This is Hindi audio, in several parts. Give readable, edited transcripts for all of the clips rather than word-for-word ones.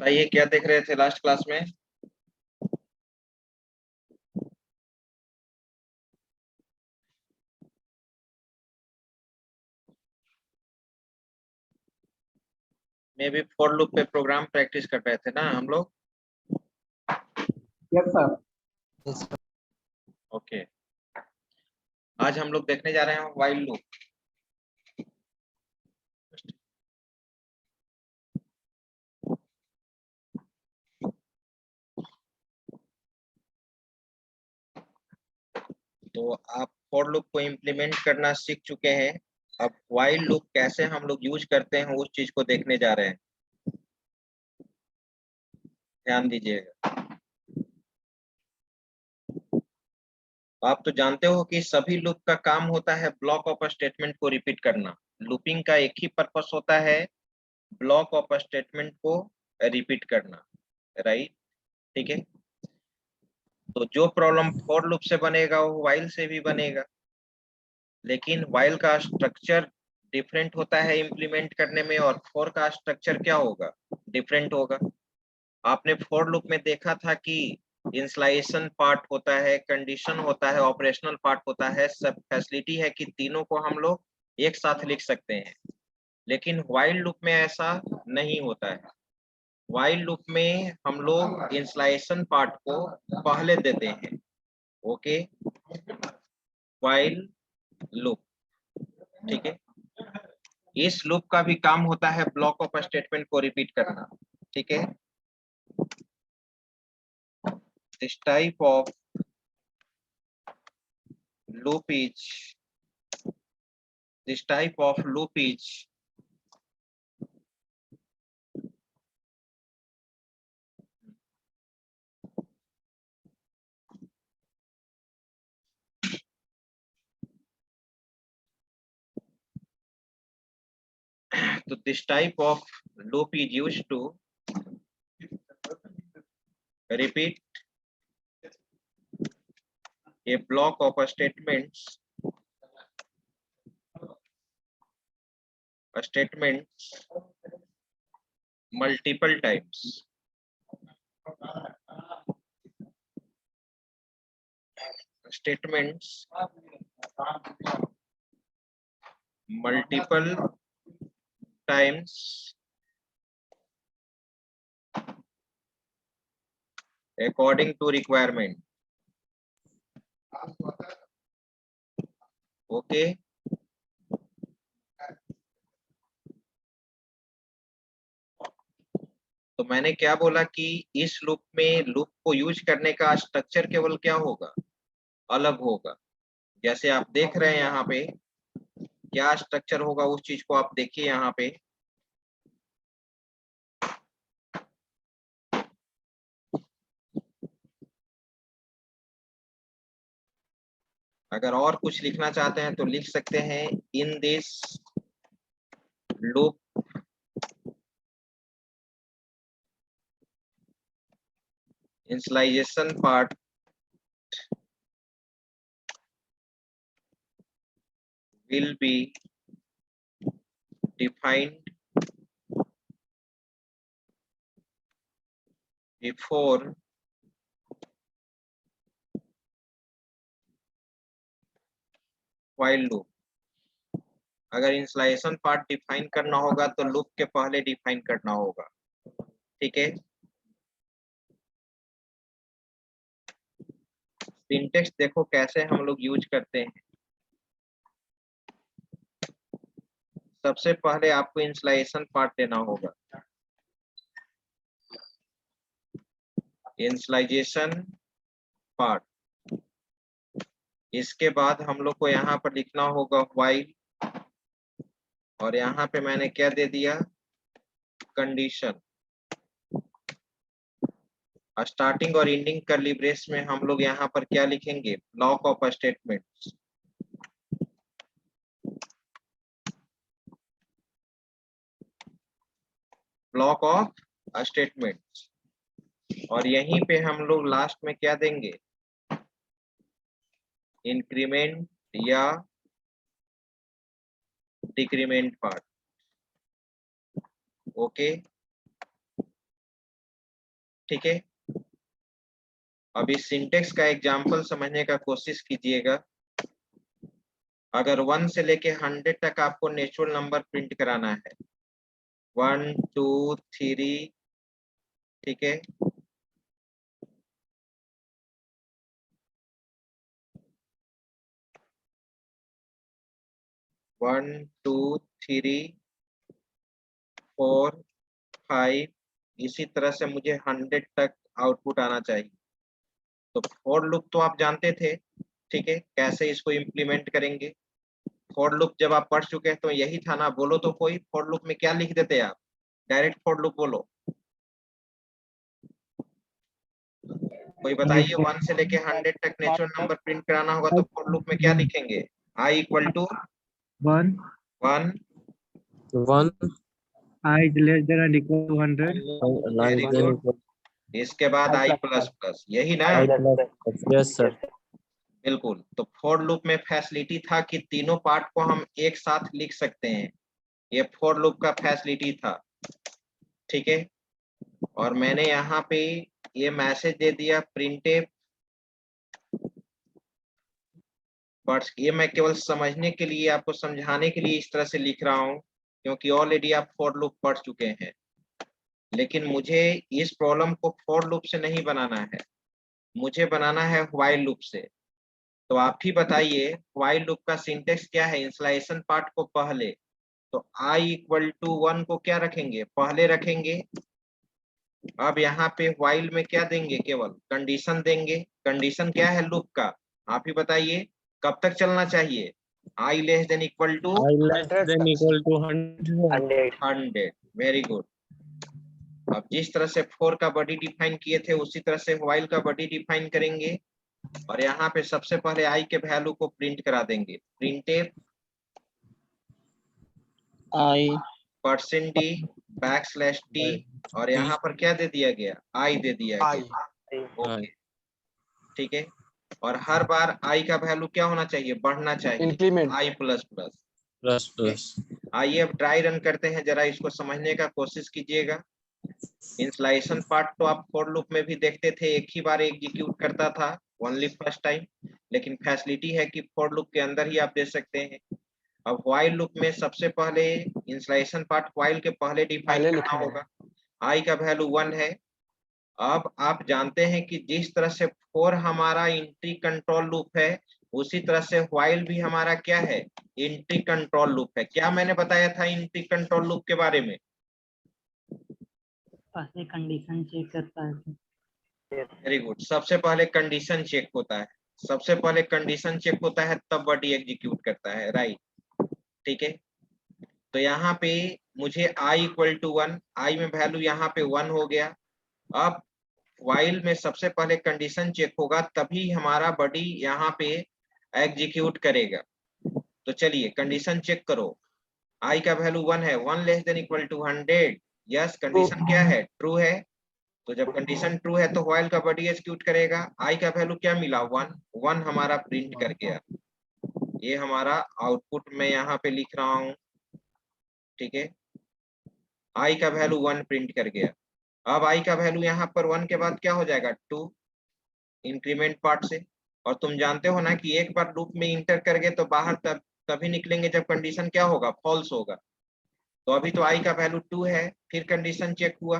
बताइए क्या देख रहे थे लास्ट क्लास में। मे भी फॉर लूप पे प्रोग्राम प्रैक्टिस कर रहे थे ना हम लोग। Yes sir. ओके, आज हम लोग देखने जा रहे हैं व्हाइल लूप। तो आप फॉर लूप को इम्प्लीमेंट करना सीख चुके हैं। अब व्हाइल लूप कैसे हम लोग यूज करते हैं उस चीज को देखने जा रहे हैं। ध्यान दीजिएगा। आप तो जानते हो कि सभी लूप का काम होता है ब्लॉक ऑफ स्टेटमेंट को रिपीट करना। लूपिंग का एक ही पर्पस होता है, ब्लॉक ऑफ स्टेटमेंट को रिपीट करना। राइट, ठीक है। तो जो प्रॉब्लम फॉर लूप से बनेगा वो व्हाइल से भी बनेगा, लेकिन व्हाइल का स्ट्रक्चर डिफरेंट होता है इम्प्लीमेंट करने में, और फॉर का स्ट्रक्चर क्या होगा, डिफरेंट होगा। आपने फॉर लूप में देखा था कि इंस्लाइजेशन पार्ट होता है, कंडीशन होता है, ऑपरेशनल पार्ट होता है। सब फैसिलिटी है कि तीनों को हम लोग एक साथ लिख सकते हैं, लेकिन व्हाइल लूप में ऐसा नहीं होता है। व्हाइल लूप में हम लोग इंस्लाइजेशन पार्ट को पहले देते हैं। ओके, व्हाइल लूप, ठीक है। इस लूप का भी काम होता है ब्लॉक ऑफ स्टेटमेंट को रिपीट करना, ठीक है। This type of loop is this type of loop is so this type of loop is used to repeat a block of statements multiple times. Statements multiple times according to requirement. Okay, तो मैंने क्या बोला कि इस लूप में लूप को यूज करने का स्ट्रक्चर केवल क्या होगा, अलग होगा। जैसे आप देख रहे हैं यहाँ पे क्या स्ट्रक्चर होगा, उस चीज को आप देखिए यहाँ पे। अगर और कुछ लिखना चाहते हैं तो लिख सकते हैं, in this loop initialization part will be defined before while loop। अगर इंस्टॉलेशन पार्ट डिफाइन करना होगा तो लूप के पहले डिफाइन करना होगा, ठीक है। सिंटेक्स देखो कैसे हम लोग यूज करते हैं। सबसे पहले आपको इंस्टॉलेशन पार्ट देना होगा, इंस्टॉलेशन पार्ट। इसके बाद हम लोग को यहाँ पर लिखना होगा व्हाइल, और यहाँ पे मैंने क्या दे दिया, कंडीशन। स्टार्टिंग और एंडिंग कर्ली ब्रेस में हम लोग यहाँ पर क्या लिखेंगे, block of statements. Block of statements, और यहीं पे हम लोग लास्ट में क्या देंगे, इंक्रीमेंट या डिक्रीमेंट पार्ट। ओके, ठीक है। अब इस सिंटेक्स का एग्जाम्पल समझने का कोशिश कीजिएगा। अगर 1 से लेके 100 तक आपको नेचुरल नंबर प्रिंट कराना है, 1 2 3, ठीक है, 1 2 3 4 5, इसी तरह से मुझे 100 तक आउटपुट आना चाहिए। तो फॉर लूप तो आप जानते थे, ठीक है, कैसे इसको इम्प्लीमेंट करेंगे। फॉर लूप जब आप पढ़ चुके हैं तो यही था ना, बोलो तो कोई फॉर लूप में क्या लिख देते आप, डायरेक्ट फॉर लूप बोलो, कोई बताइए। 1 से लेके 100 तक नेचुरल नंबर प्रिंट कराना होगा तो फॉर लूप में क्या लिखेंगे, i equal to 1 1 1 I is less than or equal to 100 very good, इसके बाद i प्लस प्लस, यही ना। Yes sir. बिल्कुल, तो फॉर लूप में फैसिलिटी था कि तीनों पार्ट को हम एक साथ लिख सकते हैं, ये फॉर लूप का फैसिलिटी था, ठीक है। और मैंने यहाँ पे ये मैसेज दे दिया प्रिंटेफ, बट ये मैं केवल समझने के लिए, आपको समझाने के लिए इस तरह से लिख रहा हूँ, क्योंकि ऑलरेडी आप फॉर लूप पढ़ चुके हैं। लेकिन मुझे इस प्रॉब्लम को फॉर लूप से नहीं बनाना है, मुझे बनाना है व्हाइल लूप से। तो आप ही बताइए व्हाइल लूप का सिंटेक्स क्या है। इंस्टॉलेशन पार्ट को पहले, तो i इक्वल टू 1 को क्या रखेंगे, पहले रखेंगे। अब यहाँ पे व्हाइल में क्या देंगे, केवल कंडीशन देंगे। कंडीशन क्या है लूप का, आप ही बताइए, कब तक चलना चाहिए, i less than equal to 100। Very good. अब जिस तरह से फॉर का बॉडी डिफाइन किए थे उसी तरह से व्हाइल का बॉडी डिफाइन करेंगे, और यहाँ पे सबसे पहले i के वैल्यू को प्रिंट करा देंगे। प्रिंटेफ I %d \t, और यहाँ पर क्या दे दिया गया, i दे दिया गया, ओके, ठीक है। और हर बार i का वैल्यू क्या होना चाहिए, बढ़ना चाहिए, increment i plus plus. Plus plus. आइए अब ट्राई रन करते हैं, जरा इसको समझने का कोशिश कीजिएगा। इंस्टॉलेशन पार्ट तो आप फॉर लूप में भी देखते थे, एक ही बार एग्जीक्यूट करता था, ओनली फर्स्ट टाइम, लेकिन फैसिलिटी है कि फॉर लूप के अंदर ही आप दे सकते हैं। अब व्हाइल लूप में सबसे पहले इंस्टॉलेशन पार्ट व्हाइल के पहले डिफाइन करना होगा। i का वैल्यू 1 है। अब आप जानते हैं कि जिस तरह से फॉर हमारा एंट्री कंट्रोल लूप है, उसी तरह से व्हाइल भी हमारा क्या है, एंट्री कंट्रोल लूप है। क्या मैंने बताया था एंट्री कंट्रोल लूप के बारे में, पहले कंडीशन चेक करता है। वेरी गुड, सबसे पहले कंडीशन चेक होता है, सबसे पहले कंडीशन चेक होता है तब बॉडी एग्जीक्यूट करता है, राइट, ठीक है। तो यहाँ पे मुझे i इक्वल टू 1, i में वैल्यू यहाँ पे 1 हो गया। अब व्हाइल में सबसे पहले कंडीशन चेक होगा तभी हमारा बॉडी यहाँ पे एग्जीक्यूट करेगा। तो चलिए कंडीशन चेक करो, i का वैल्यू 1 है, 1 less than equal to 100, yes, condition क्या है, ट्रू है। तो जब कंडीशन ट्रू है तो व्हाइल का बॉडी एग्जीक्यूट करेगा। i का वैल्यू क्या मिला, 1, 1 हमारा प्रिंट कर गया। ये हमारा आउटपुट में यहाँ पे लिख रहा हूँ, ठीक है, i का वैल्यू 1 प्रिंट कर गया। अब i का वैल्यू यहाँ पर 1 के बाद क्या हो जाएगा, 2, इंक्रीमेंट पार्ट से। और तुम जानते हो ना कि एक बार लूप में इंटर कर गए तो बाहर तभी निकलेंगे जब कंडीशन क्या होगा, फॉल्स होगा। तो अभी तो i का वैल्यू 2 है, फिर कंडीशन चेक हुआ,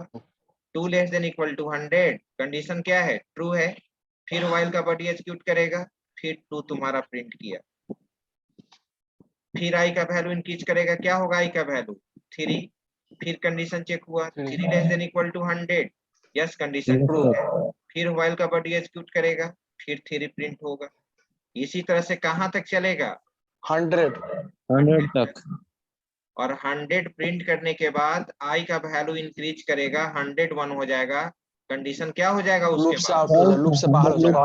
2 less than equal to 100, condition क्या है, ट्रू है। फिर व्हाइल का बॉडी एग्जीक्यूट करेगा, फिर 2 तुम्हारा प्रिंट किया। फिर i का वैल्यू इंक्रीज करेगा, क्या होगा i का वैल्यू 3, फिर कंडीशन चेक हुआ, 3 less than equal to 100, yes, condition true है। फिर व्हाइल का बॉडी एग्जीक्यूट करेगा, फिर 3 प्रिंट होगा। इसी तरह से कहां तक चलेगा, 100 तक। और 100 प्रिंट करने के बाद i का वैल्यू इंक्रीज करेगा, 101 हो जाएगा, कंडीशन क्या हो जाएगा, उसके बाद लूप से बाहर हो जाएगा।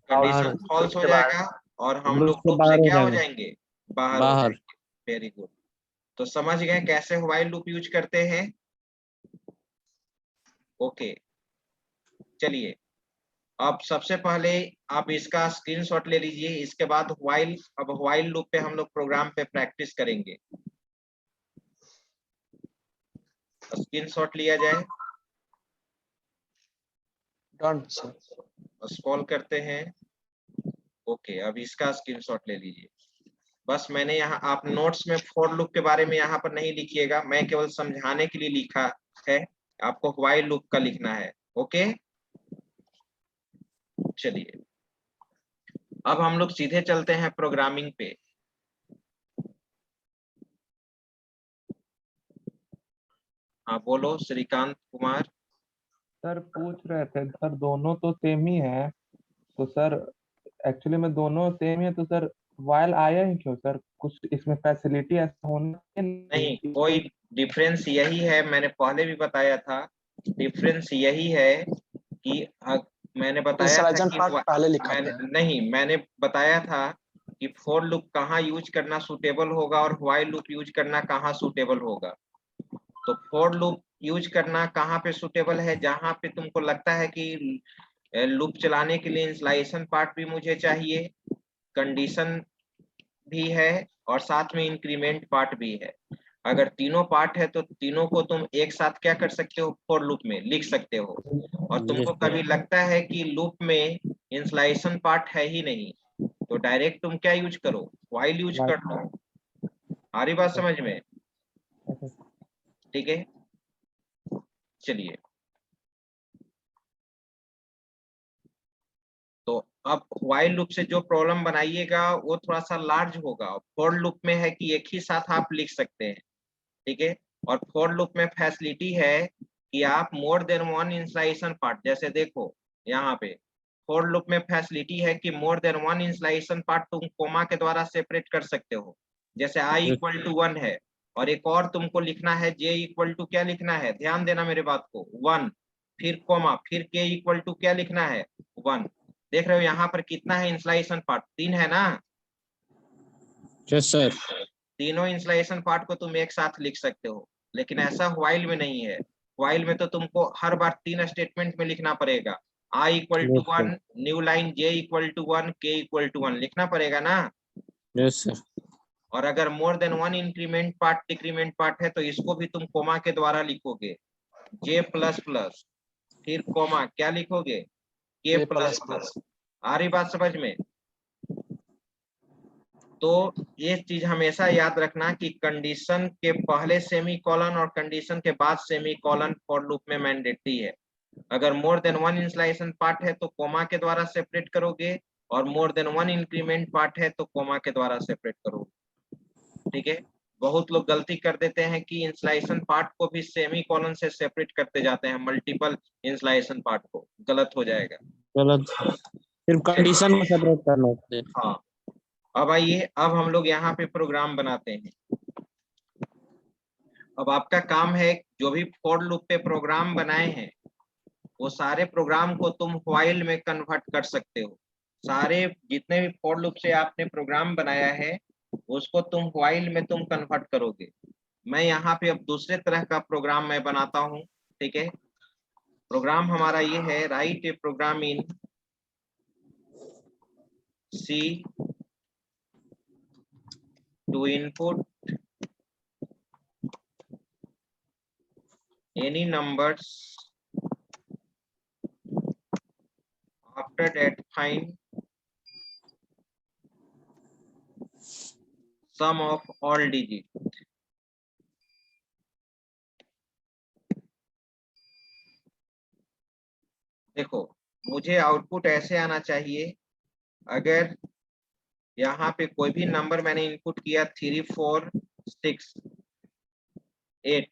कंडीशन फॉल्स हो जाएगा, और हम लोग लूप से क्या हो जाएंगे, बाहर हो जाएंगे। वेरी गुड, तो समझ गए कैसे व्हाइल लूप यूज करते हैं, ओके। चलिए अब सबसे पहले आप इसका स्क्रीनशॉट ले लीजिए, इसके बाद अब व्हाइल लूप पे हम लोग प्रोग्राम पे प्रैक्टिस करेंगे। स्क्रीनशॉट लिया जाए, डन सर। स्क्रॉल करते हैं। ओके, अब इसका स्क्रीनशॉट ले लीजिए। बस मैंने यहाँ, आप नोट्स में फॉर लूप के बारे में यहाँ पर नहीं लिखिएगा, मैं केवल समझाने के लिए लिखा है, आपको व्हाइल लूप का लिखना है। ओके, चलिए अब हम लोग सीधे चलते हैं प्रोग्रामिंग पे। हाँ बोलो श्रीकांत कुमार। सर पूछ रहे थे सर, दोनों तो सेम ही है, तो सर एक्चुअली में दोनों सेम ही है, तो सर वाइल आया ही क्यों सर? कुछ इसमें फैसिलिटी ऐसा होना नहीं, कोई डिफरेंस यही है, मैंने पहले भी बताया था, डिफरेंस यही है कि मैंने बताया था इंस्टॉलेशन कि पार्ट पहले लिखा मैंने था। नहीं, मैंने बताया था कि फॉर लूप कहाँ यूज करना सुटेबल होगा और व्हाइल लूप यूज करना कहाँ सुटेबल होगा। तो फॉर लूप यूज करना कहाँ पे सुटेबल है, जहां पे तुमको लगता है कि लूप चलाने के लिए इंस्टॉलेशन पार्ट भी मुझे चाहिए, कंडीशन भी है और साथ में इंक्रीमेंट पार्ट भी है। अगर तीनों पार्ट है तो तीनों को तुम एक साथ क्या कर सकते हो, फॉर लूप में लिख सकते हो। और तुमको कभी लगता है कि लूप में इंस्टॉलेशन पार्ट है ही नहीं, तो डायरेक्ट तुम क्या यूज करो, व्हाइल यूज कर लो। आ रही बात समझ में? ठीक है, चलिए तो अब व्हाइल लूप से जो प्रॉब्लम बनाइएगा वो थोड़ा सा लार्ज होगा। फॉर लूप में है कि एक ही साथ आप लिख सकते हैं, ठीक है। और फॉर लूप में फैसिलिटी है कि आप मोर देन वन इंस्टॉलेशन पार्ट, जैसे देखो यहाँ पे फॉर लूप में फैसिलिटी है कि मोर देन वन इंस्टॉलेशन पार्ट तुम कोमा के द्वारा सेपरेट कर सकते हो। जैसे i इक्वल टू 1 है और एक और तुमको लिखना है j इक्वल टू क्या लिखना है, ध्यान देना मेरे बात को, 1, फिर कोमा, फिर k इक्वल टू क्या लिखना है, 1। देख रहे हो यहाँ पर कितना है इंस्टॉलेशन पार्ट, 3 है ना? Yes sir. तीनों इंस्टॉलेशन पार्ट को तुम एक साथ लिख सकते हो, लेकिन ऐसा व्हाइल में नहीं है। व्हाइल में तो तुमको हर बार 3 स्टेटमेंट में लिखना पड़ेगा, i equal to 1, new line j equal to 1, k equal to 1 लिखना पड़ेगा ना। Yes sir. और अगर more than one increment part decrement part है तो इसको भी तुम कोमा के द्वारा लिखोगे, j प्लस प्लस, फिर कोमा क्या लिखोगे, k प्लस प्लस। आ रही बात समझ में? तो ये चीज हमेशा याद रखना कि कंडीशन के पहले सेमी कॉलन और कंडीशन के बाद सेमी कॉलन फॉर लूप में मैंडेटरी है। अगर more than one installation part है तो कोमा के द्वारा सेपरेट करोगे, और मोर देन वन इंक्रीमेंट पार्ट है तो कोमा के द्वारा सेपरेट करोगे, ठीक है। बहुत लोग गलती कर देते हैं कि इंस्टॉलेशन पार्ट को भी सेमी कॉलन से सेपरेट करते जाते हैं, मल्टीपल इंस्टॉलेशन पार्ट को, गलत हो जाएगा। गलत, सिर्फ कंडीशन में सेपरेट करना होता है। हाँ, अब आइए, अब हम लोग यहाँ पे प्रोग्राम बनाते हैं। अब आपका काम है, जो भी फॉर लूप पे प्रोग्राम बनाए हैं वो सारे प्रोग्राम को तुम व्हाइल में कन्वर्ट कर सकते हो। सारे जितने भी फॉर लूप से आपने प्रोग्राम बनाया है उसको तुम व्हाइल में तुम कन्वर्ट करोगे। मैं यहाँ पे अब दूसरे तरह का प्रोग्राम मैं बनाता हूँ, ठीक है। प्रोग्राम हमारा ये है, write a program in C to input any numbers, after that find sum of all digits। देखो मुझे आउटपुट ऐसे आना चाहिए, अगर यहाँ पे कोई भी नंबर मैंने इनपुट किया 3 4 6 8,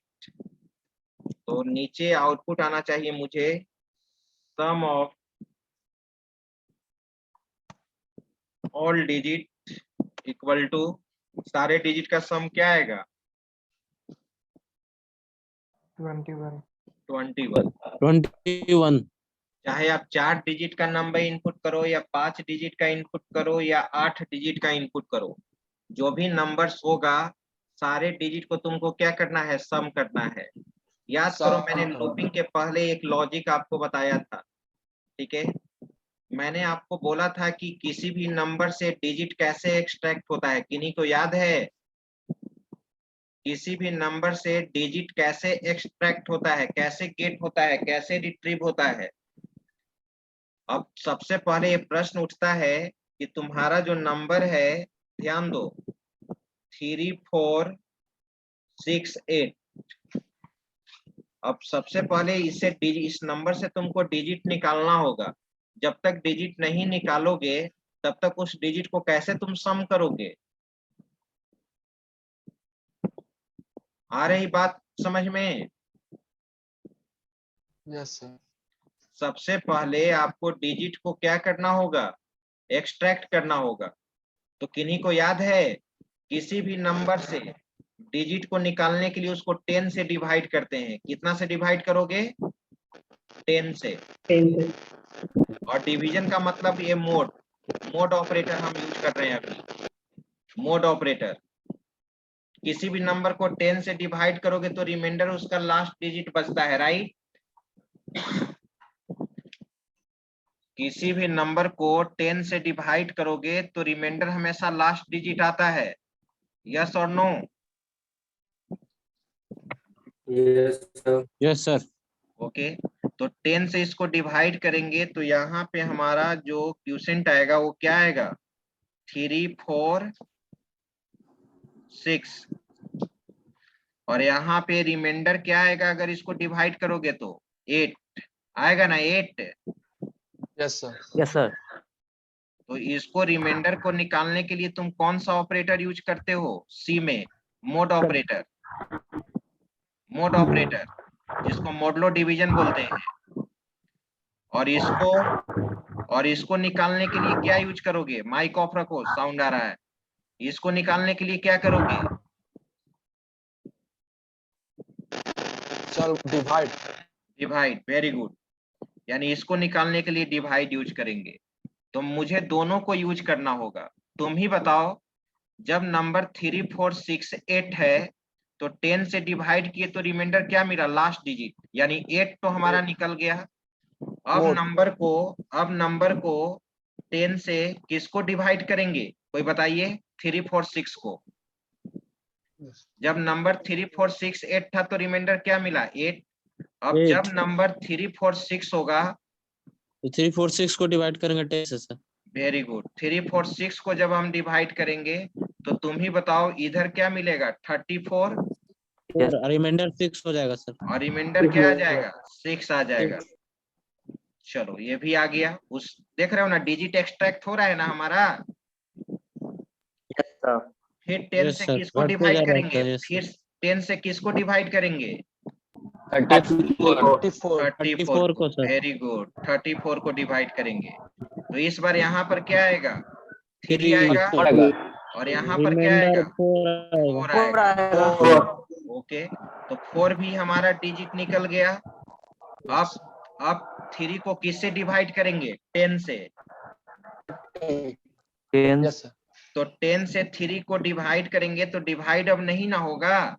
तो नीचे आउटपुट आना चाहिए मुझे sum of all digit equal to, सारे डिजिट का सम क्या आएगा, 21। 21। चाहे आप 4 डिजिट का नंबर इनपुट करो या 5 डिजिट का इनपुट करो या 8 डिजिट का इनपुट करो, जो भी नंबर्स होगा सारे डिजिट को तुमको क्या करना है, सम करना है। याद करो मैंने लूपिंग के पहले एक लॉजिक आपको बताया था, ठीक है। मैंने आपको बोला था कि किसी भी नंबर से डिजिट कैसे एक्सट्रैक्ट होता है, किन्हीं को याद है? किसी भी नंबर से डिजिट कैसे एक्सट्रैक्ट होता है, कैसे गेट होता है, कैसे रिट्रीव होता है? अब सबसे पहले ये प्रश्न उठता है कि तुम्हारा जो नंबर है, ध्यान दो, 3468। अब सबसे पहले इस नंबर से तुमको डिजिट निकालना होगा। जब तक डिजिट नहीं निकालोगे तब तक उस डिजिट को कैसे तुम सम करोगे? आ रही बात समझ में? Yes sir. सबसे पहले आपको डिजिट को क्या करना होगा? एक्सट्रैक्ट करना होगा। तो किन्हीं को याद है, किसी भी नंबर से डिजिट को निकालने के लिए उसको 10 से डिवाइड करते हैं। कितना से डिवाइड करोगे? 10 से। और डिवीजन का मतलब ये मोड ऑपरेटर हम यूज कर रहे हैं अभी, मोड ऑपरेटर। किसी भी नंबर को 10 से डिवाइड करोगे तो रिमाइंडर उसका लास्ट डिजिट बचता है, राइट? किसी भी नंबर को 10 से डिवाइड करोगे तो रिमाइंडर हमेशा लास्ट डिजिट आता है, यस और नो? Yes sir. ओके, तो 10 से इसको डिवाइड करेंगे तो यहाँ पे हमारा जो क्वोशिएंट आएगा वो क्या आएगा? 346। और यहाँ पे रिमाइंडर क्या आएगा अगर इसको डिवाइड करोगे तो? 8 आएगा ना, 8। Yes sir. Yes sir. तो इसको रिमाइंडर को निकालने के लिए तुम कौन सा ऑपरेटर यूज करते हो? सी में मोड ऑपरेटर, मोड ऑपरेटर जिसको मोडलो डिवीजन बोलते हैं। और इसको निकालने के लिए क्या यूज करोगे? माइक ऑफ रखो, साउंड आ रहा है। इसको निकालने के लिए क्या करोगे? चल डिवाइड। Divide, very good. यानी इसको निकालने के लिए डिवाइड यूज करेंगे। तो मुझे दोनों को यूज करना होगा। तुम ही बताओ, जब नंबर 3468 है तो 10 से डिवाइड किए तो रिमाइंडर क्या मिला? लास्ट डिजिट, यानी 8 तो हमारा निकल गया। अब मोड। नंबर को 10 से किसको डिवाइड करेंगे? कोई बताइए। 346 को। जब नंबर 3468 था तो रिमाइंडर क्या मिला? 8। अब 8। जब नंबर 346 होगा तो 346 को डिवाइड करेंगे 10 से सर। Very good. 346 को जब हम डिवाइड करेंगे तो तुम ही बताओ इधर क्या मिलेगा? 34 रिमाइंडर 6 हो जाएगा सर। और रिमाइंडर क्या आ जाएगा? 6 आ जाएगा। चलो ये भी आ गया। उस देख रहे हो ना, डिजिट एक्सट्रैक्ट हो रहा है ना हमारा। फिर 10 से किसको डिवाइड करेंगे? फिर 10 से किसको डिवाइड करेंगे? 34 को सर। वेरी गुड, 34 को डिवाइड करेंगे तो इस बार यहाँ पर क्या आएगा? 3 आएगा। और यहाँ पर क्या आएगा? 4 आएगा। ओके, तो 4 भी हमारा डिजिट निकल गया। अब 3 को किससे डिवाइड करेंगे? 10 से। Yes sir. तो 10 से 3 को डिवाइड करेंगे तो डिवाइड अब नहीं ना होगा,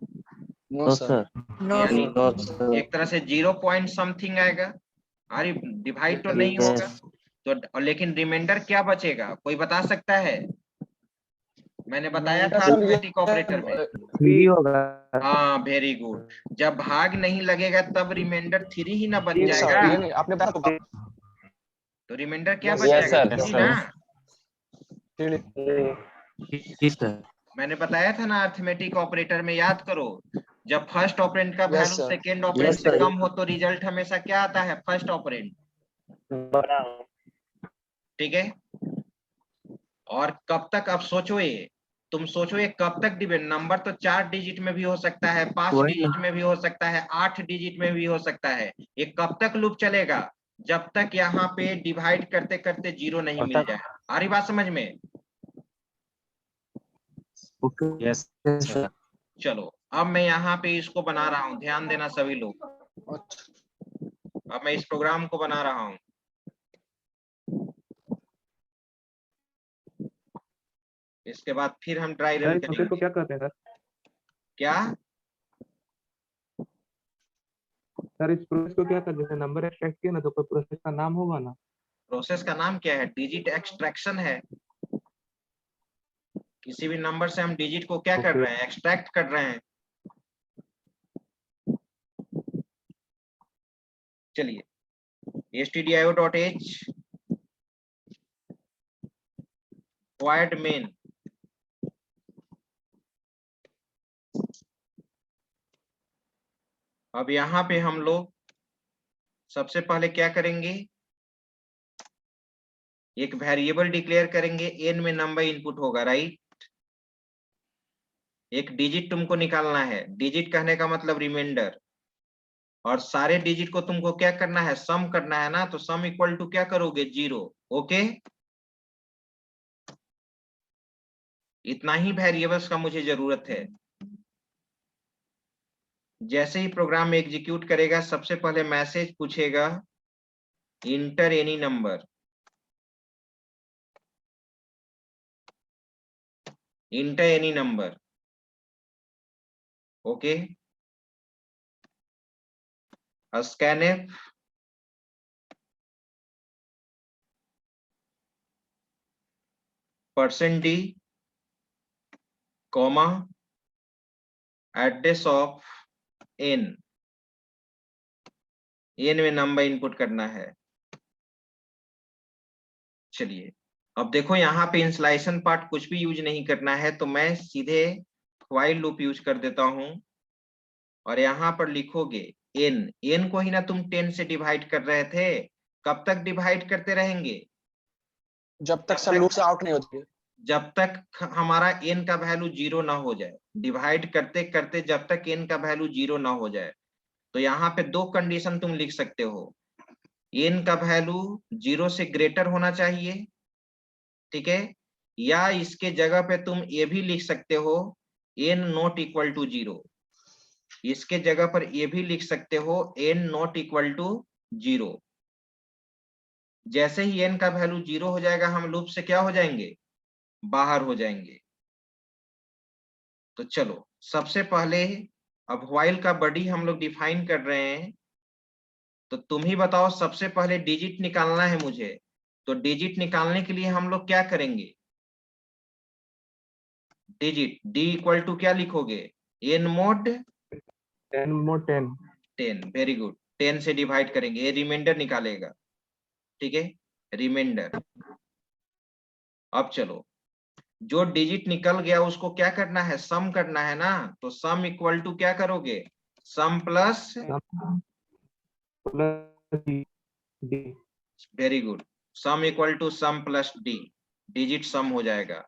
नो सर। यानी एक तरह से 0 पॉइंट समथिंग आएगा। अरे डिवाइड तो नहीं होगा तो, लेकिन रिमाइंडर क्या बचेगा? कोई बता सकता है? मैंने बताया था अरिथमेटिक ऑपरेटर में। 3 होगा। हाँ वेरी गुड। जब भाग नहीं लगेगा तब रिमाइंडर 3 ही ना बच सर जाएगा। नहीं आपने बताया तो रिमाइंडर क्या Yes, बच yes, जाएगा? sir. 3 ना। मैंने बताया था ना अरिथमेटिक ऑपरेटर में, याद करो, जब फर्स्ट ऑपरेंड का Yes, value sir. Second operand से कम हो तो रिजल्ट हमेशा क्या आता है? First operand. ठीक है। और कब तक, अब सोचो, ये तुम सोचो ये कब तक डिपेंड, नंबर तो 4 डिजिट में भी हो सकता है, 5 डिजिट में भी हो सकता है, 8 डिजिट में भी हो सकता है। ये कब तक लूप चलेगा? जब तक यहाँ पे डिवाइड करते करते 0 नहीं मिल जाए। आ रही बात समझ में? Yes sir. चलो अब मैं यहाँ पे इसको बना रहा हूँ, ध्यान देना सभी लोग। अब मैं इस प्रोग्राम को बना रहा हूँ। इसके बाद फिर हम ट्राई रन करेंगे। तो क्या करते हैं सर? क्या सर इस प्रोसेस को क्या करते हैं? नंबर एक्सट्रैक्ट किया ना तो कोई प्रोसेस का नाम होगा ना? प्रोसेस का नाम क्या है? डिजिट एक्सट्रैक्शन है। किसी भी नंबर से हम डिजिट को क्या कर रहे हैं? एक्सट्रैक्ट कर रहे हैं। चलिए stdio.h void main, अब यहाँ पे हम लोग सबसे पहले क्या करेंगे, एक वेरिएबल डिक्लेयर करेंगे, n में नंबर इनपुट होगा, राइट। एक डिजिट तुमको निकालना है, डिजिट कहने का मतलब रिमाइंडर, और सारे डिजिट को तुमको क्या करना है, सम करना है ना, तो सम इक्वल टू क्या करोगे, 0। ओके, इतना ही वेरिएबल्स का मुझे जरूरत है। जैसे ही प्रोग्राम एग्जीक्यूट करेगा, सबसे पहले मैसेज पूछेगा inter any number, inter any number, okay. Scanf %d, comma, address of n, n में नंबर इनपुट करना है। चलिए, अब देखो यहाँ पे इंस्टॉलेशन पार्ट कुछ भी यूज नहीं करना है, तो मैं सीधे व्हाइल लूप यूज कर देता हूं, और यहाँ पर लिखोगे n को ही ना तुम 10 से डिवाइड कर रहे थे, कब तक डिवाइड करते रहेंगे, जब तक सर लूप से आउट नहीं होती है। जब तक हमारा n का वैल्यू 0 ना हो जाए, डिवाइड करते करते जब तक n का वैल्यू 0 ना हो जाए। तो यहाँ पे दो कंडीशन तुम लिख सकते हो, n का वैल्यू 0 से ग्रेटर होना चाहिए, ठीक है, या इसके जगह पे तुम ये भी लिख सकते हो n नॉट इक्वल टू 0, इसके जगह पर ये भी लिख सकते हो n नॉट इक्वल टू 0। जैसे ही n का वैल्यू 0 हो जाएगा, हम लूप से क्या हो जाएंगे, बाहर हो जाएंगे। तो चलो, सबसे पहले अब व्हाइल का बॉडी हम लोग डिफाइन कर रहे हैं, तो तुम ही बताओ, सबसे पहले डिजिट निकालना है मुझे, तो डिजिट निकालने के लिए हम लोग क्या करेंगे, डिजिट d इक्वल टू क्या लिखोगे, n mod 10 more 10 10, very good, 10 से डिवाइड करेंगे, ये रिमाइंडर निकालेगा, ठीक है, रिमाइंडर। अब चलो, जो डिजिट निकल गया उसको क्या करना है, सम करना है ना, तो सम इक्वल टू क्या करोगे, sum plus, plus d very good, sum equal to sum plus D, digit sum हो जाएगा।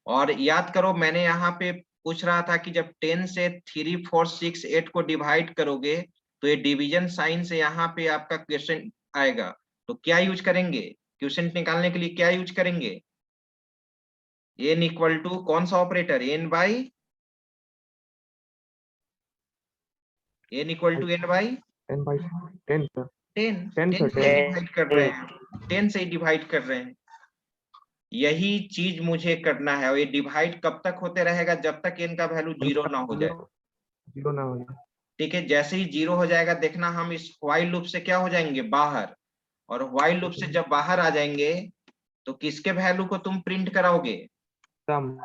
और याद करो, मैंने यहाँ पे पूछ रहा था कि जब 10 से 3, 4, 6, 8 को डिवाइड करोगे, तो ये डिवीजन साइन से यहाँ पे आपका क्वेश्चन आएगा, तो क्या यूज करेंगे, क्वेश्चन निकालने के लिए क्या यूज करेंगे, n इक्वल टू कौन सा operator, n by, n equal to n by 10 by 10 sir 10, 10 10 sir से 10 डिवाइड कर रहे हैं, 10 से डिवाइड कर रहे हैं, यही चीज मुझे करना है। और ये डिवाइड कब तक होते रहेगा, जब तक n का वैल्यू 0 ना हो जाए, 0 ना हो जाए। ठीक है। जैसे ही 0 हो जाएगा, देखना हम इस व्हाइल लूप से क्या हो जाएंगे, बाहर, और व्हाइल लूप से जब बाहर आ जाएंगे, तो किसके वैल्यू को तुम प्रिंट कराओगे, सम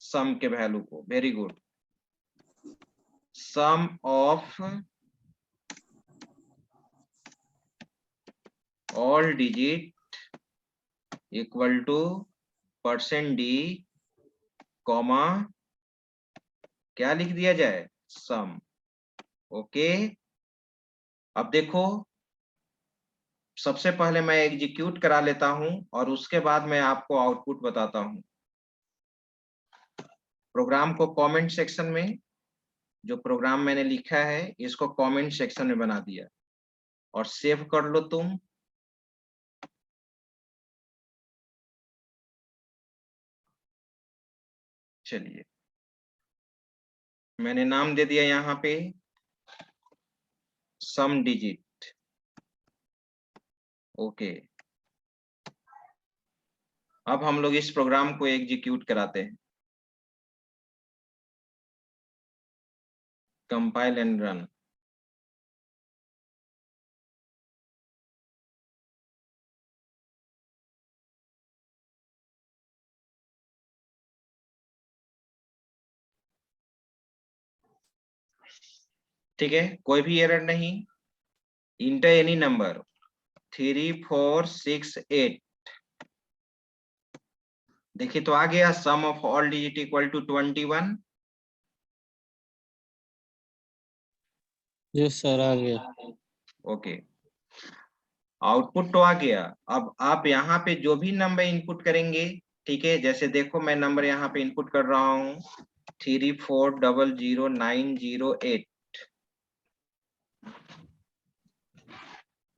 सम के वैल्यू को, very good, sum of all digit equal to %d, comma, क्या लिख दिया जाए, सम, ओके। अब देखो, सबसे पहले मैं एग्जीक्यूट करा लेता हूं, और उसके बाद मैं आपको आउटपुट बताता हूं। प्रोग्राम को कमेंट सेक्शन में, जो प्रोग्राम मैंने लिखा है इसको कमेंट सेक्शन में बना दिया, और सेव कर लो तुम। चलिए, मैंने नाम दे दिया यहाँ पे सम डिजिट, ओके। अब हम लोग इस प्रोग्राम को एग्जीक्यूट कराते हैं, कंपाइल एंड रन। ठीक है, कोई भी एरर नहीं, इंटर एनी नंबर 3, 4, 6, 8, देखिए तो आ गया sum of all digit equal to 21। Yes sir आ गया। ओके, आउटपुट तो आ गया। अब आप यहाँ पे जो भी नंबर इनपुट करेंगे, ठीक है, जैसे देखो मैं नंबर यहाँ पे इनपुट कर रहा हूँ 3400908।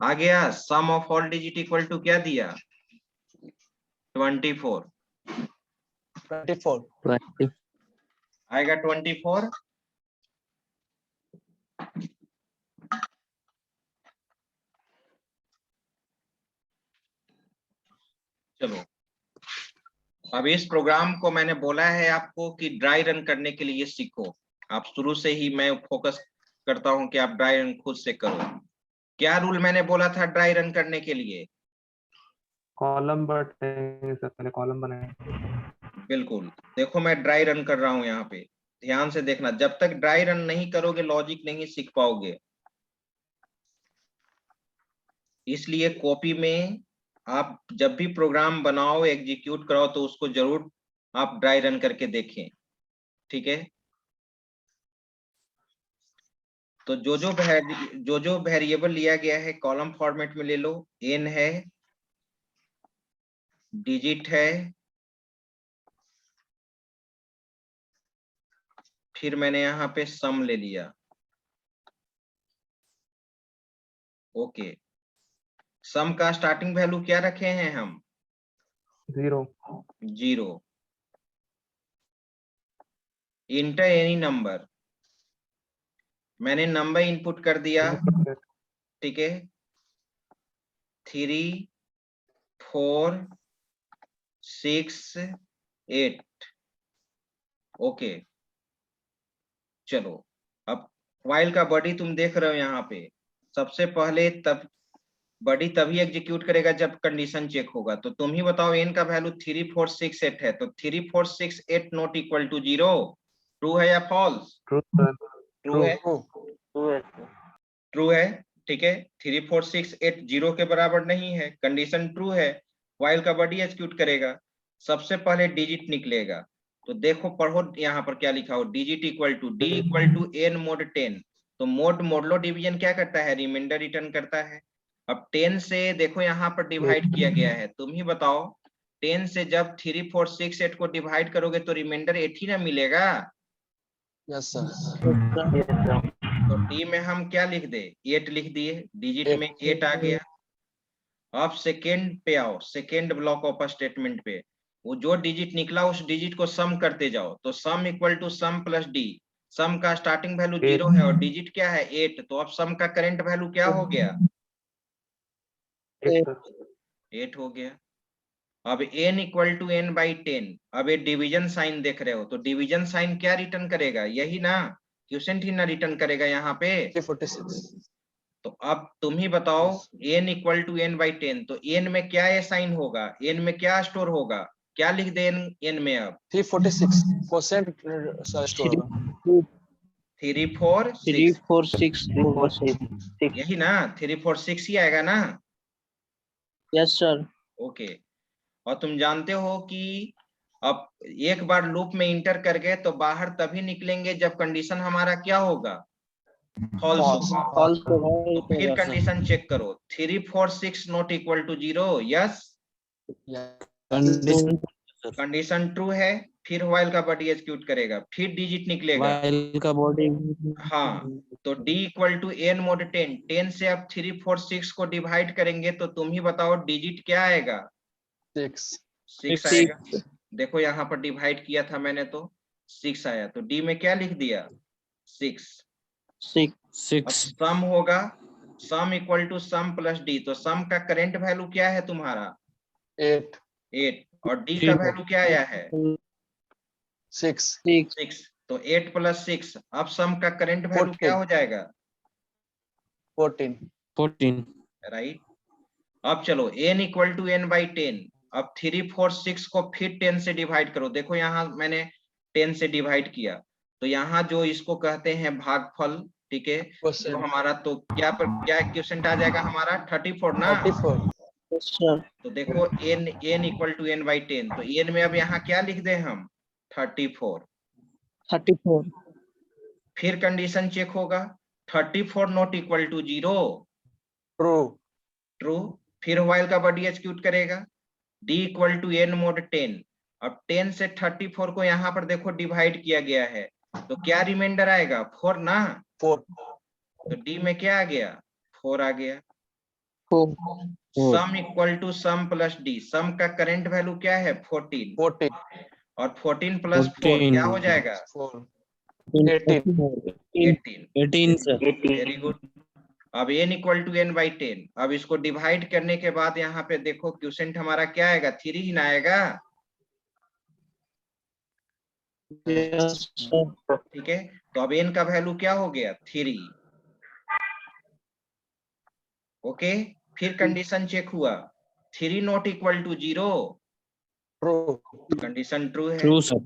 आ गया। Sum of all digit equal to क्या दिया? 24। 24। 20 आएगा 24। चलो, अब इस प्रोग्राम को मैंने बोला है आपको कि ड्राई रन करने के लिए सीखो। आप शुरू से ही मैं फोकस करता हूं कि आप ड्राई रन खुद से करो। क्या रूल मैंने बोला था ड्राई रन करने के लिए? कॉलम बढ़ेंगे सर, पहले कॉलम बनाएंगे। बिल्कुल, देखो मैं ड्राई रन कर रहा हूं यहाँ पे, ध्यान से देखना। जब तक ड्राई रन नहीं करोगे लॉजिक नहीं सीख पाओगे। इसलिए कॉपी में आप जब भी प्रोग्राम बनाओ एग्जीक्यूट कराओ तो उसको जरूर आप ड्राई रन करके देखें, ठीक है। तो जो वेरिएबल लिया गया है कॉलम फॉर्मेट में ले लो। n है, डिजिट है, फिर मैंने यहाँ पे सम ले लिया। ओके, सम का स्टार्टिंग वैल्यू क्या रखे हैं हम? 0। 0। इंटर एनी नंबर, मैंने नंबर इनपुट कर दिया, ठीक है। 3 4 6 8। ओके, चलो अब व्हाइल का बॉडी तुम देख रहे हो यहाँ पे। सबसे पहले तब बॉडी तभी एग्जीक्यूट करेगा जब कंडीशन चेक होगा। तो तुम ही बताओ n का वैल्यू 3 4 6 8 है, तो 3 4 6 8 नॉट इक्वल टू 0। ट्रू है या फॉल्स? True sir. ट्रू है, True. ट्रू है, ठीक है। 3 4 6 8 0 के बराबर नहीं है, कंडीशन ट्रू है। व्हाइल का बॉडी एग्जीक्यूट करेगा, सबसे पहले डिजिट निकलेगा। तो देखो पढ़ो यहाँ पर क्या लिखा हो, digit equal to d equal to n mod 10। तो मोड मोडलो डिवीजन क्या करता है? रिमाइंडर रिटर्न करता है। अब 10 से देखो यहाँ पर डिवाइड किया गया है, तुम ही बताओ 10 से जब 3 4 6 8 को डिवाइड करोगे तो रिमाइंडर 8 ही ना मिलेगा। Yes sir. तो डी में हम क्या लिख दे? 8 लिख दिए, डिजिट में 8 आ गया। अब सेकेंड पे आओ, सेकेंड ब्लॉक ऑफ स्टेटमेंट पे वो जो डिजिट निकला उस डिजिट को सम करते जाओ। तो sum equal to sum plus D. Sum का स्टार्टिंग वैल्यू 0 है और डिजिट क्या है? 8। तो अब सम का करंट वैल्यू क्या हो गया? 8 हो गया। अब n equal to n by 10। अब ये डिवीजन साइन देख रहे हो, तो डिवीजन साइन क्या रिटर्न करेगा? यही ना, क्वोशिएंट ही ना रिटर्न करेगा यहाँ पे। 346. तो अब तुम ही बताओ n equal to n by 10, तो n में क्या ये साइन होगा? n में क्या स्टोर होगा? क्या लिख दे n में? अब 346 quotient store होगा. 3 4 3 6, 4 6 4 6 यही ना, 3 4 6 ही आएगा ना। Yes sir. ओके, और तुम जानते हो कि अब एक बार लूप में इंटर कर गए तो बाहर तभी निकलेंगे जब कंडीशन हमारा क्या होगा? False False. होगा। फॉल्स तो फिर होगा सर। कंडीशन चेक करो, 3 4 6 not equal to 0। Yes, Yeah. Condition condition true है। फिर व्हाइल का बॉडी एग्जीक्यूट करेगा, फिर डिजिट निकलेगा। वाइल का बॉडी। हाँ, तो d equal to n mod 10। 10 से अब 3 4 6 को डिवाइड करेंगे तो तुम ही बताओ डिजिट क्या आएगा? 6. 6 आएगा। देखो यहाँ पर डिवाइड किया था मैंने तो 6 आया, तो d में क्या लिख दिया? 6। 6 अब सम होगा, sum equal to sum plus d. तो सम का करंट वैल्यू क्या है तुम्हारा? 8. 8। और डी का वैल्यू क्या आया है? 6. 6। तो 8 प्लस 6, अब सम का करंट वैल्यू क्या हो जाएगा? 14. 14 राइट। अब चलो n equal to n by 10। अब 3 4 6 को फिर 10 से डिवाइड करो। देखो यहाँ मैंने 10 से डिवाइड किया, तो यहाँ जो इसको कहते हैं भागफल, ठीक है, जो Quotient. हमारा तो क्या क्वेश्चन आ जाएगा हमारा? 34 ना। 34. तो देखो n equal to n by 10, तो n में अब यहाँ क्या लिख दे हम 34। 34 फिर कंडीशन चेक होगा 34 not equal to 0, true true. फिर व्हाइल का बॉडी एग्जीक्यूट करेगा d equal to n mod 10। अब 10 से 34 को यहाँ पर देखो डिवाइड किया गया है, तो क्या रिमाइंडर आएगा 4 ना, 4 तो d में क्या आ गया 4 आ गया। 4 sum equal to sum plus D, sum का करंट वैल्यू क्या है 14, 14 और 14 प्लस 4 क्या हो जाएगा 4 18 सर। Very good. अब n equal to n by 10, अब इसको डिवाइड करने के बाद यहाँ पे देखो क्वेश्चन हमारा क्या आएगा 3 ही ना आएगा, ठीक है। तो अब n का वैल्यू क्या हो गया 3, ओके। फिर कंडीशन चेक हुआ 3 not equal to 0, true condition true है। True sir.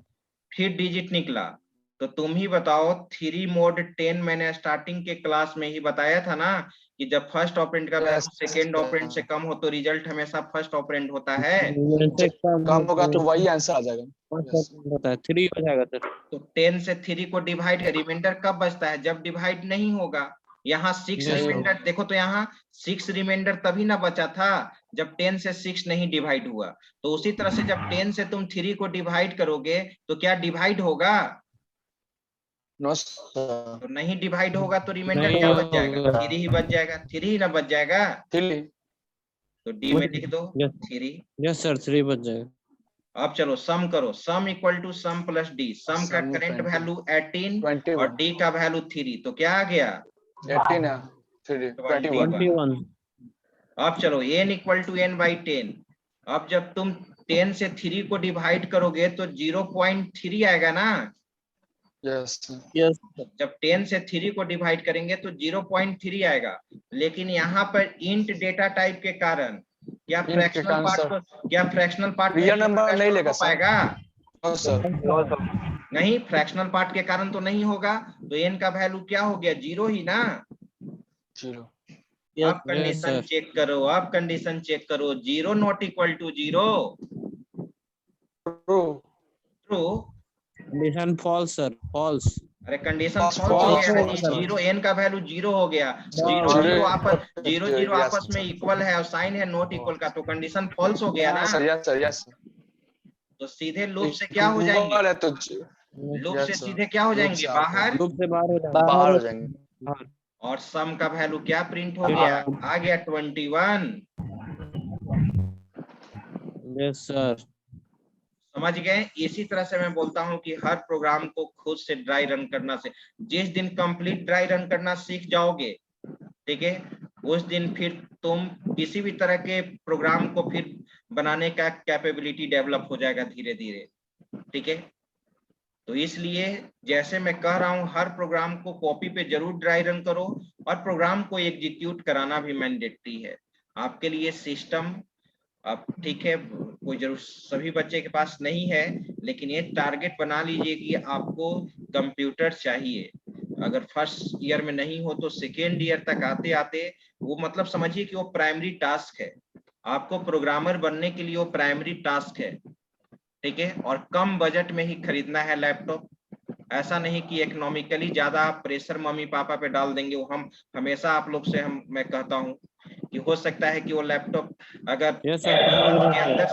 फिर डिजिट निकला, तो तुम ही बताओ 3 मोड 10 मैंने स्टार्टिंग के क्लास में ही बताया था ना कि जब फर्स्ट ऑपरेंड का वैल्यू सेकेंड ऑपरेंड से कम हो तो रिजल्ट हमेशा फर्स्ट ऑपरेंड होता है। कम होगा तो वही आंसर आ जाएगा। Yes. होता है 3 हो जाएगा सर। तो 10 से 3 को डिवाइड, रिमाइंडर कब बचता है जब डिवाइड नहीं होगा। यहाँ 6 नहीं रिमाइंडर देखो, तो यहाँ 6 रिमाइंडर तभी ना बचा था जब 10 से 6 नहीं डिवाइड हुआ। तो उसी तरह से जब 10 से तुम 3 को डिवाइड करोगे तो क्या डिवाइड होगा, नो सर तो नहीं डिवाइड होगा तो रिमाइंडर नहीं क्या बच जाएगा होगा। 3 ही बच जाएगा, 3 ही ना बच जाएगा। 3 तो डी में लिख दो 3। यस सर 3 बच जाएगा। अब चलो सम करो, sum equal to sum plus D, sum का Sum करंट 20, वैल्यू 18 21 और डी का वैल्यू 3, तो क्या आ गया 18 है 3 21 21 अब चलो n equal to n by 10, अब जब तुम 10 से 3 को डिवाइड करोगे तो 0.3 आएगा ना, यस यस जब 10 से 3 को डिवाइड करेंगे तो 0.3 आएगा। लेकिन यहाँ पर इंट डेटा टाइप के कारण क्या Int के फ्रैक्शनल कारण पार्ट सर को, क्या फ्रैक्शनल पार्ट रियल नंबर नहीं लेगा सर। पाएगा, नो सर नहीं फ्रैक्शनल पार्ट के कारण तो नहीं होगा। तो n का वैल्यू क्या हो गया 0 ही ना। 0 अब कंडीशन चेक करो, अब कंडीशन चेक करो 0 not equal to 0, true true. Condition false sir false. अरे कंडीशन False, फॉल्स हो false, गया, false, जीरो n का वैल्यू 0 हो गया, जीरो False. जीरो आपस Zero, 0 yes, आपस में sir. इक्वल है और साइन है नॉट इक्वल का, तो कंडीशन फॉल्स हो गया ना। सर यस सर यस तो सीधे लूप से क्या हो जाएंगे, है तो लूप yes, से sir. सीधे क्या हो Loop जाएंगे से out बाहर, लूप से बाहर हो जाएगा। बाहर हो जाएंगे। और सम का वैल्यू क्या प्रिंट हो गया, आ गया 21। Yes sir. समझ गए। इसी तरह से मैं बोलता हूं कि हर प्रोग्राम को खुद से ड्राई रन करना से, जिस दिन कंप्लीट ड्राई रन करना सीख जाओगे, ठीक है, उस दिन फिर तुम किसी भी तरह के प्रोग्राम को फिर बनाने का कैपेबिलिटी डेवलप हो जाएगा धीरे धीरे, ठीक है। तो इसलिए जैसे मैं कह रहा हूं हर प्रोग्राम को कॉपी पे जरूर ड्राई रन करो, और प्रोग्राम को एग्जीक्यूट कराना भी मैंडेटरी है आपके लिए सिस्टम। अब ठीक है, कोई जरूर सभी बच्चे के पास नहीं है, लेकिन ये टारगेट बना लीजिए कि आपको कंप्यूटर चाहिए। अगर फर्स्ट ईयर में नहीं हो तो सेकेंड ईयर तक आते आते वो मतलब समझिए कि वो प्राइमरी टास्क है, आपको प्रोग्रामर बनने के लिए वो प्राइमरी टास्क है, ठीक है। और कम बजट में ही खरीदना है लैपटॉप, ऐसा नहीं कि इकोनॉमिकली ज्यादा प्रेशर मम्मी पापा पे डाल देंगे। वो हम हमेशा आप लोग से मैं कहता हूँ कि हो सकता है कि वो लैपटॉप अगर यस सर के अंदर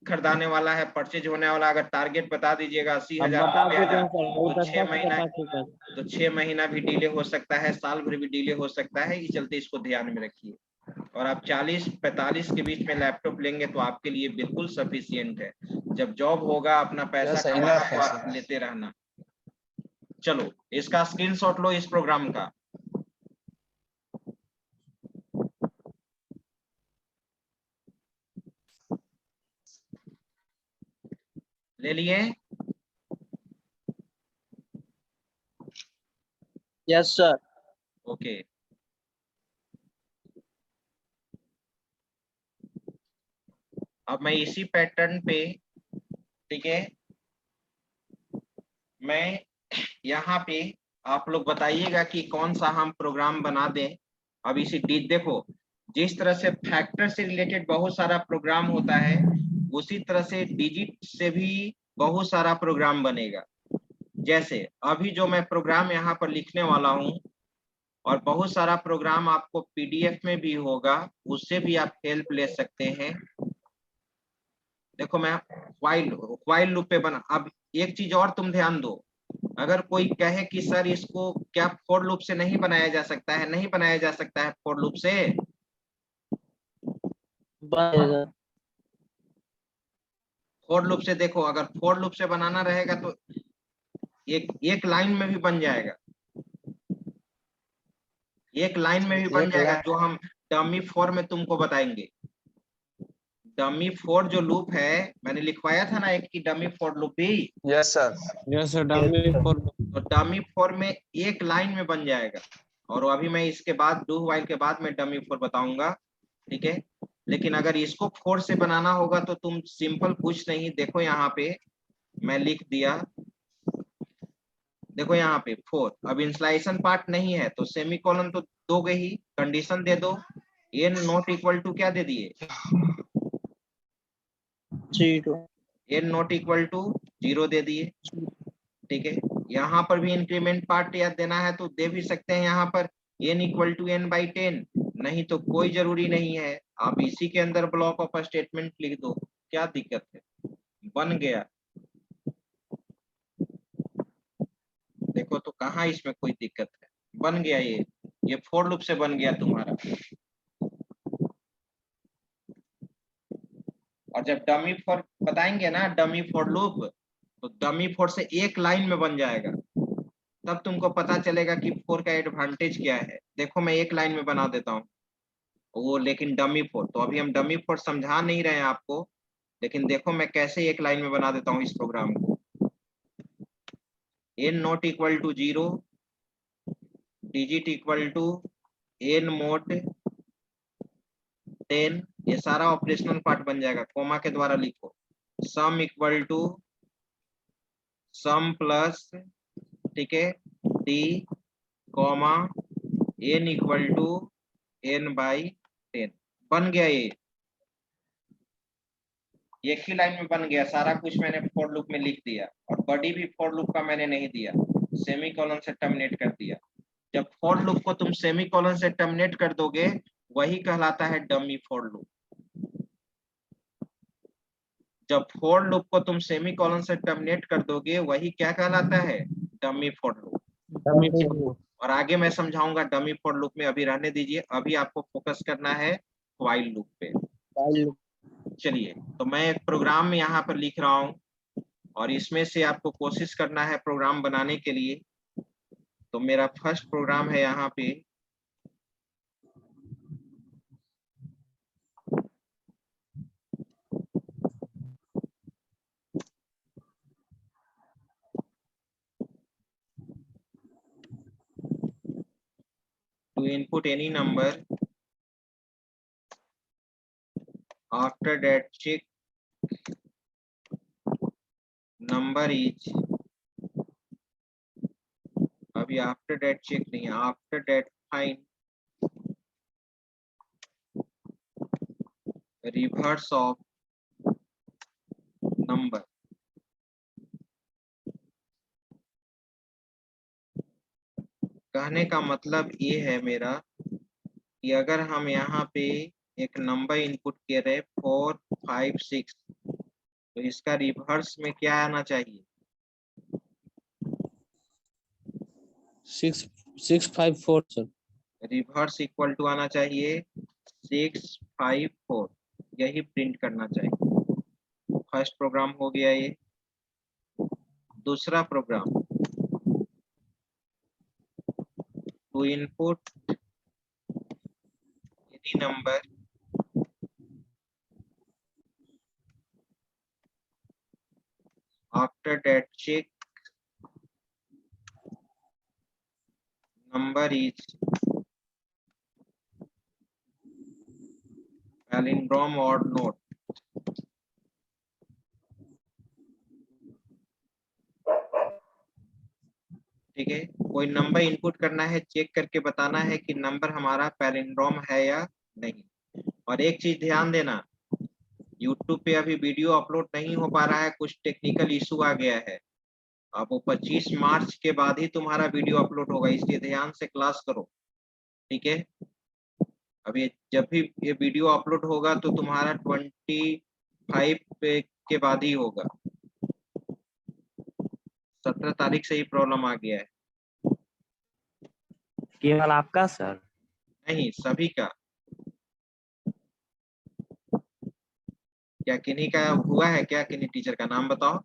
खरीदाने वाला है, परचेज होने वाला, अगर टारगेट बता दीजिएगा 80,000 तो 6 महीना, तो 6 महीना भी डिले हो सकता है, साल भर भी डिले हो सकता है। इस चलते इसको ध्यान में रखिए। और आप 40-45 के बीच में लैपटॉप लेंगे तो आपके लिए बिल्कुल सफिशियंट है। जब जॉब होगा अपना पैसा Yes, कमाना enough तो है, आप sir. लेते रहना। चलो इसका स्क्रीनशॉट लो इस प्रोग्राम का, ले लिए। Yes sir. ओके, अब मैं इसी पैटर्न पे, ठीक है, मैं यहाँ पे आप लोग बताइएगा कि कौन सा हम प्रोग्राम बना दें। अब इसी देखो जिस तरह से फैक्टर से रिलेटेड बहुत सारा प्रोग्राम होता है, उसी तरह से डिजिट से भी बहुत सारा प्रोग्राम बनेगा। जैसे अभी जो मैं प्रोग्राम यहाँ पर लिखने वाला हूँ, और बहुत सारा प्रोग्राम आपको पीडीएफ में भी होगा, उससे भी आप हेल्प ले सकते हैं। देखो मैं व्हाइल लूप पे बना। अब एक चीज और तुम ध्यान दो, अगर कोई कहे कि सर इसको क्या फॉर लूप से नहीं बनाया जा सकता है, नहीं बनाया जा सकता है फॉर लूप से। बनेगा। फॉर लूप से देखो, अगर फॉर लूप से बनाना रहेगा तो एक लाइन में भी बन जाएगा, एक लाइन में भी बन जाएगा, जो हम डमी फॉर में तुमको बताएंगे। डमी फॉर जो लूप है, मैंने लिखवाया था ना एक की डमी फॉर लूप भी, yes sir. Yes sir, dummy for तो डमी फॉर में एक लाइन में बन जाएगा। और अभी मैं इसके बाद डू व्हाइल के बाद मैं डमी फॉर बताऊंगा, ठीक है। लेकिन अगर इसको फॉर से बनाना होगा तो तुम सिंपल कुछ नहीं, देखो यहाँ पे मैं लिख दिया, देखो यहाँ पे फोर। अब इंस्लाइशन पार्ट नहीं है तो सेमीकोलन तो दोगे ही, कंडीशन दे दो, एन नॉट इक्वल टू क्या दे दिए, 0। एन नॉट इक्वल टू 0 दे दिए, ठीक है। यहाँ पर भी इंक्रीमेंट पार्ट याद देना है तो दे भी सकते हैं यहाँ पर n equal to n by 10, नहीं तो कोई जरूरी नहीं है, आप इसी के अंदर ब्लॉक ऑफ स्टेटमेंट लिख दो, क्या दिक्कत है, बन गया। देखो तो कहाँ इसमें कोई दिक्कत है, बन गया ये फॉर लूप से बन गया तुम्हारा। और जब डमी फॉर बताएंगे ना, डमी फॉर लूप, तो डमी फॉर से एक लाइन में बन जाएगा, तब तुमको पता चलेगा कि फॉर का एडवांटेज क्या है। देखो मैं एक लाइन में बना देता हूँ वो, लेकिन डमी फॉर, तो अभी हम डमी फॉर समझा नहीं रहे हैं आपको, लेकिन देखो मैं कैसे एक लाइन में बना देता हूँ इस प्रोग्राम को। n not equal to 0, digit equal to n mod 10, ये सारा ऑपरेशनल पार्ट बन जाएगा, कोमा के द्वारा लिखो, sum equal to sum plus, ठीक है, d comma n equal to n by 10, बन गया ये एक ही लाइन में बन गया, सारा कुछ मैंने फॉर लूप में लिख दिया, और बॉडी भी फॉर लूप का मैंने नहीं दिया, सेमीकोलन से टर्मिनेट कर दिया। जब फॉर लूप को तुम सेमीकोलन से टर्मिनेट कर दोगे, वही कहलाता है डमी फॉर लूप। जब फॉर लूप को तुम सेमीकोलन से टर्मिनेट कर दोगे, वही क्या कहलाता है, dummy for loop. Dummy for और आगे मैं समझाऊंगा डमी फॉर लूप में, अभी रहने दीजिए, अभी आपको फोकस करना है व्हाइल लूप पे। चलिए, तो मैं एक प्रोग्राम यहाँ पर लिख रहा हूँ, और इसमें से आपको कोशिश करना है प्रोग्राम बनाने के लिए। तो मेरा फर्स्ट प्रोग्राम है यहाँ पे, to input any number, after that check number is, अभी after that check नहीं है, after that find reverse of number। कहने का मतलब ये है मेरा कि अगर हम यहाँ पे एक नंबर इनपुट किए रहे 4 5 6, तो इसका रिवर्स में क्या आना चाहिए, 654 सर। रिवर्स इक्वल टू आना चाहिए 654, यही प्रिंट करना चाहिए। फर्स्ट प्रोग्राम हो गया ये। दूसरा program, to input any number after that check number is palindrome or not। ठीक है, कोई नंबर इनपुट करना है, चेक करके बताना है कि नंबर हमारा पैलिंड्रोम है या नहीं। और एक चीज ध्यान देना, यूट्यूब पे अभी वीडियो अपलोड नहीं हो पा रहा है, कुछ टेक्निकल इशू आ गया है। अब वो 25 मार्च के बाद ही तुम्हारा वीडियो अपलोड होगा, इसलिए ध्यान से क्लास करो, ठीक है। अब ये जब भी ये वीडियो अपलोड होगा तो तुम्हारा 25 के बाद ही होगा। 17 तारीख से ही प्रॉब्लम आ गया है। केवल आपका सर? नहीं, सभी का। क्या किन्हीं का हुआ है क्या? किन्हीं टीचर का नाम बताओ।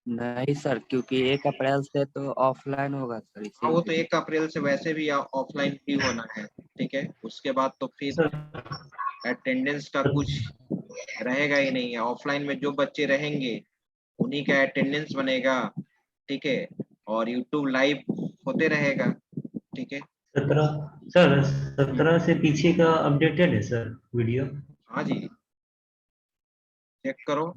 नहीं सर, क्योंकि 1 अप्रैल से तो ऑफलाइन होगा सर, हाँ, वो तो इसीलिए। 1 अप्रैल से वैसे भी ऑफलाइन ही होना है, ठीक है। उसके बाद तो फिर अटेंडेंस का कुछ रहेगा ही नहीं है। ऑफलाइन में जो बच्चे रहेंगे उन्हीं का अटेंडेंस बनेगा, ठीक है। और यूट्यूब लाइव होते रहेगा, ठीक है। 17 से पीछे का अपडेटेड है सर वीडियो? हाँ जी, चेक करो।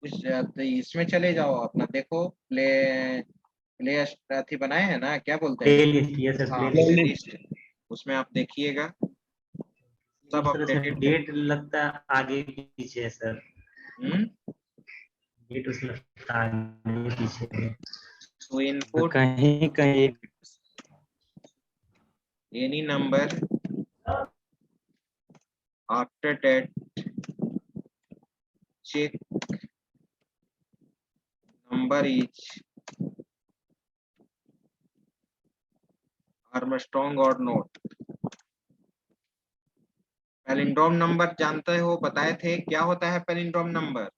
कुछ तो इसमें चले जाओ, अपना देखो, प्ले प्ले अथी बनाए हैं ना, क्या बोलते हैं? प्लेलिस्ट, यस सर, हाँ, प्लेलिस्ट। प्लेलिस्ट। उसमें आप देखिएगा, सब इस तरह से अपडेटेड है। डेट लगता है आगे पीछे है सर, डेट उसमें लगता है आगे पीछे है। तो इनपुट कहीं कहीं any number after that check number is Armstrong और नोट। पैलिंड्रोम नंबर जानते हो, बताए थे क्या होता है पैलिंड्रोम नंबर?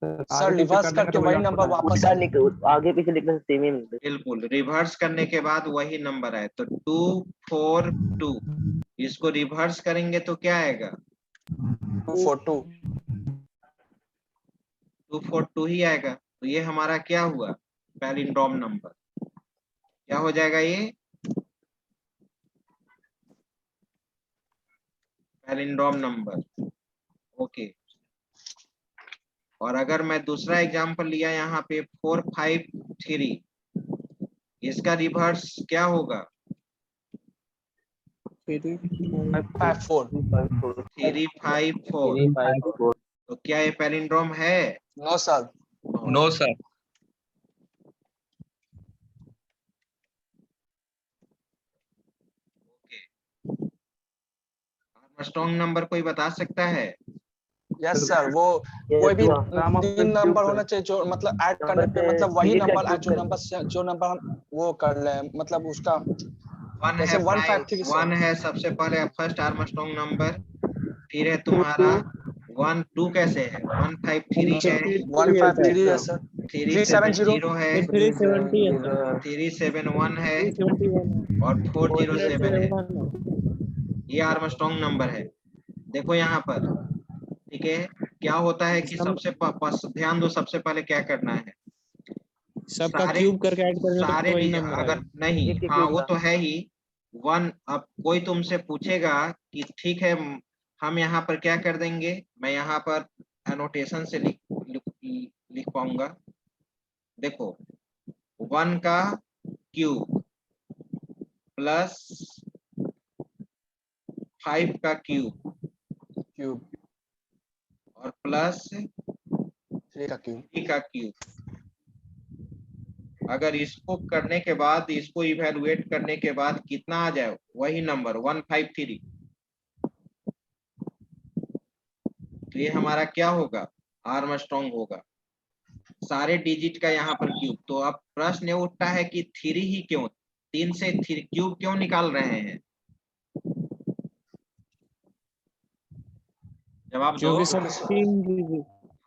सर रिवर्स करके वही नंबर वापस आ आगे पीछे लिखने से सेम ही मिलते। बिल्कुल, रिवर्स करने के बाद वही नंबर आए तो 242, इसको रिवर्स करेंगे तो क्या आएगा? 242। 242 ही आएगा। तो ये हमारा क्या हुआ? Palindrome number. क्या हो जाएगा ये? Palindrome number, okay. और अगर मैं दूसरा एग्जांपल लिया यहाँ पे 453, इसका रिवर्स क्या होगा? 54। 354। तो क्या ये पैलिंड्रोम है? No sir. No sir. Armstrong number कोई बता सकता है? यस सर, वो कोई भी 3 नंबर होना चाहिए जो मतलब ऐड करने पे मतलब वही नंबर जो नंबर हम वो कर रहे हैं, मतलब उसका जैसे 153 सर। 1 है सबसे पहले फर्स्ट आर्मस्ट्रांग नंबर, फिर है तुम्हारा 12 कैसे है, 153 है, 153 है सर, 370 है, 370 है सर, 371 है 371 और 407 है। 407 ये आर्मस्ट्रांग नंबर है। देखो यहाँ पर, ठीक है। क्या होता है कि सबसे ध्यान दो, सबसे पहले क्या करना है, सबका क्यूब करके ऐड करेंगे तो सारे वही नंबर अगर आएगा। नहीं, हाँ वो तो है ही 1। अब कोई तुमसे पूछेगा कि ठीक है, हम यहाँ पर क्या कर देंगे, मैं यहाँ पर एनोटेशन से लिख पाऊंगा। देखो, 1 का क्यूब प्लस 5 का क्यूब क्यूब और प्लस 3 का क्यूब। 3 का क्यूब। अगर इसको करने के बाद, इसको इवैल्यूएट करने के बाद कितना आ जाए, वही नंबर 153। तो ये हमारा क्या होगा? आर्मस्ट्रांग होगा, सारे डिजिट का यहाँ पर क्यूब। तो अब प्रश्न ये उठता है कि 3 ही क्यों, 3 से क्यूब क्यों निकाल रहे हैं? जवाब दो। क्योंकि सब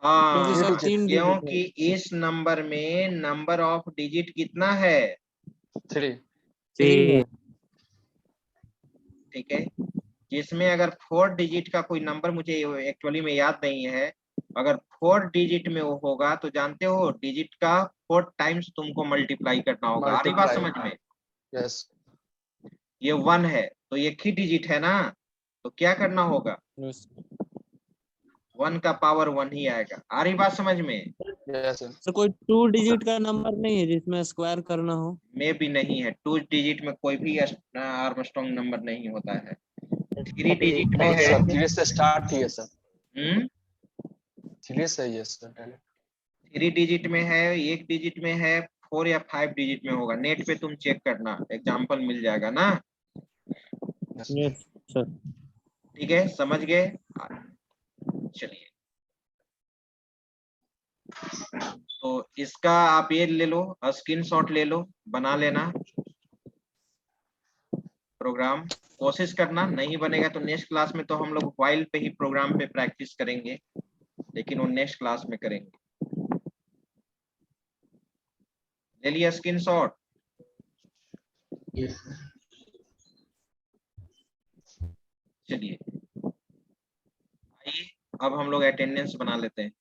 हाँ, क्योंकि सब 3 डिजिट है। क्योंकि इस नंबर में नंबर ऑफ डिजिट कितना है? 3। 3 है, ठीक है। जिसमें अगर 4 डिजिट का कोई नंबर, मुझे एक्चुअली में याद नहीं है, अगर 4 डिजिट में वो होगा तो जानते हो डिजिट का 4 टाइम्स तुमको मल्टीप्लाई करना होगा। आ रही बात समझ में? यस। ये 1 है तो एक ही डिजिट है ना, तो क्या करना होगा? 1 का पावर 1 ही आएगा। आ रही बात समझ में? Yes sir. सर कोई 2 डिजिट का नंबर नहीं है जिसमें स्क्वायर करना हो? में भी नहीं है, 2 डिजिट में कोई भी आर्मस्ट्रांग नंबर नहीं होता है। 3 डिजिट में नो है। सर, 3 से स्टार्ट ही है सर, 3 से ही है सर पहले। 3 डिजिट में है, 1 डिजिट में है, 4 या 5 डिजिट में होगा। नेट पे तुम चेक करना, एग्जाम्पल मिल जाएगा ना। Yes sir. ठीक है, समझ गए? चलिए, तो इसका आप ये ले लो, स्क्रीनशॉट ले लो, बना लेना प्रोग्राम। कोशिश करना, नहीं बनेगा तो नेक्स्ट क्लास में तो हम लोग व्हाइल पे ही प्रोग्राम पे प्रैक्टिस करेंगे, लेकिन वो नेक्स्ट क्लास में करेंगे। ले लिया स्क्रीनशॉट? Yes sir. चलिए, आइए अब हम लोग अटेंडेंस बना लेते हैं।